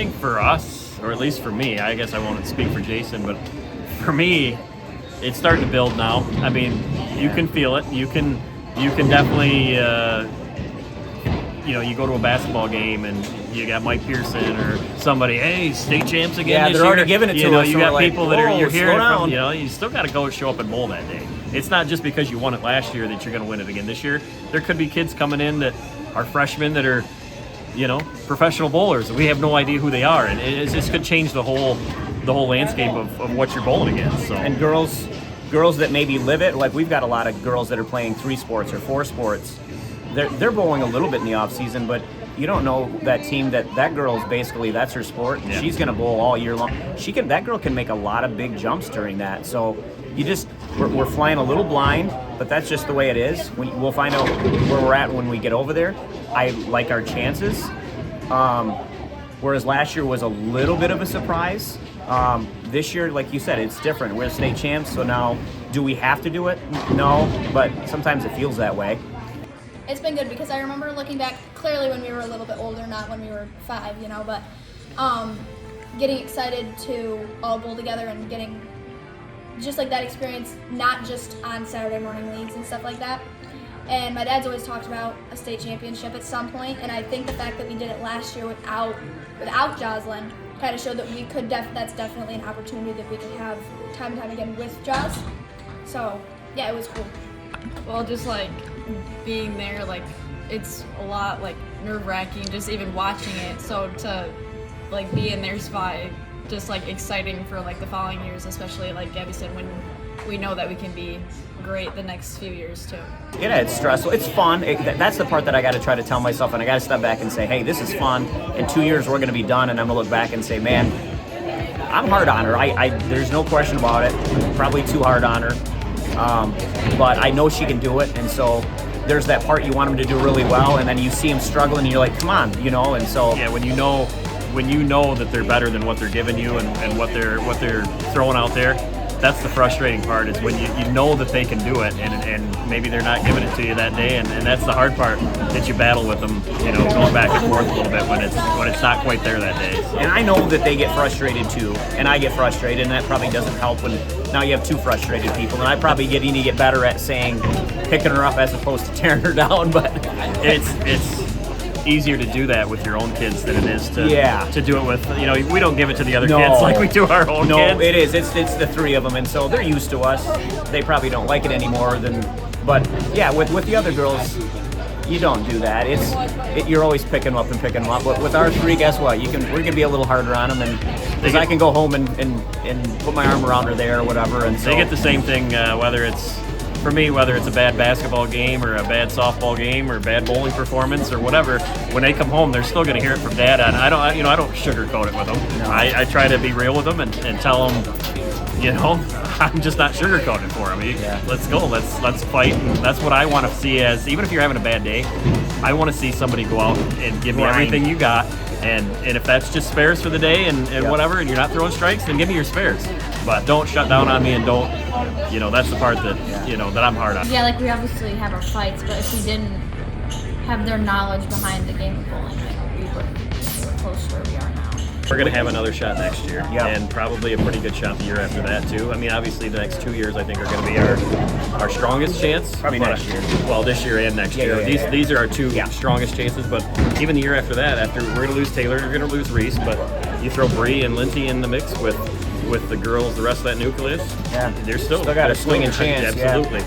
think for us, or at least for me, I guess I won't speak for Jason, but for me, it's starting to build now. I mean, you can feel it. You can definitely, you go to a basketball game and you got Mike Pearson or somebody, hey, state champs again. Yeah, this they're already year. giving it to us. You got people that are you're hearing from. You still got to go show up and bowl that day. It's not just because you won it last year that you're going to win it again this year. There could be kids coming in that are freshmen that are, professional bowlers. We have no idea who they are, and this could change the whole landscape of what you're bowling against. So. And girls that maybe live it, like we've got a lot of girls that are playing 3 sports or 4 sports. They're bowling a little bit in the off season, but you don't know that team that girl's basically that's her sport. Yeah. She's going to bowl all year long. That girl can make a lot of big jumps during that. So we're flying a little blind, but that's just the way it is. We'll find out where we're at when we get over there. I like our chances. Whereas last year was a little bit of a surprise. This year, like you said, it's different. We're state champs, so now do we have to do it? No, but sometimes it feels that way. It's been good because I remember looking back clearly when we were a little bit older, not when we were 5, but getting excited to all bowl together and getting just like that experience, not just on Saturday morning leagues and stuff like that. And my dad's always talked about a state championship at some point, and I think the fact that we did it last year without Joslyn kind of showed that we could that's definitely an opportunity that we could have time and time again with Jos. So yeah, it was cool. Well, just like being there, like it's a lot like nerve-wracking just even watching it. So to like be in their spot, just like exciting for like the following years, especially like Gabby said, when we know that we can be great the next few years too. Yeah, it's stressful. It's fun. That's the part that I got to try to tell myself, and I got to step back and say, hey, this is fun. In 2 years, we're going to be done, and I'm going to look back and say, man, I'm hard on her. There's no question about it. Probably too hard on her. But I know she can do it, and so there's that part you want them to do really well, and then you see them struggling, and you're like, come on, and so yeah, when you know that they're better than what they're giving you and what they're throwing out there, that's the frustrating part, is when you know that they can do it and maybe they're not giving it to you that day, and that's the hard part that you battle with them, going back and forth a little bit when it's not quite there that day. So. And I know that they get frustrated too, and I get frustrated, and that probably doesn't help when now you have 2 frustrated people, and I probably need to get better at picking her up as opposed to tearing her down, but it's easier to do that with your own kids than it is to do it with, we don't give it to the other kids like we do our own kids. No, it is. It's the 3 of them, and so they're used to us. They probably don't like it anymore but yeah, with the other girls, you don't do that. You're always picking them up and picking them up. But with our 3, guess what? We're gonna be a little harder on them, and because I can go home and put my arm around her there or whatever, and so they get the same thing whether it's a bad basketball game or a bad softball game or a bad bowling performance or whatever. When they come home, they're still going to hear it from Dad. And I don't sugarcoat it with them. No. I try to be real with them and tell them, I'm just not sugarcoating for them. Let's go. Let's fight. And that's what I want to see as, even if you're having a bad day, I want to see somebody go out and give me everything you got. And if that's just spares for the day and whatever, and you're not throwing strikes, then give me your spares. But don't shut down on me, and don't, that's the part that, that I'm hard on. Yeah, like we obviously have our fights, but if we didn't have their knowledge behind the game of bowling, we wouldn't be close to where we are now. We're going to have another shot next year, and probably a pretty good shot the year after that, too. I mean, obviously, the next 2 years, I think, are going to be our strongest chance. Probably next year. Well, this year and next year. These are our 2 strongest chances, but even the year after that, we're going to lose Taylor, we're going to lose Reese, but you throw Bree and Lindsay in the mix with the girls, the rest of that nucleus, yeah, they're still got a swinging chance. Absolutely.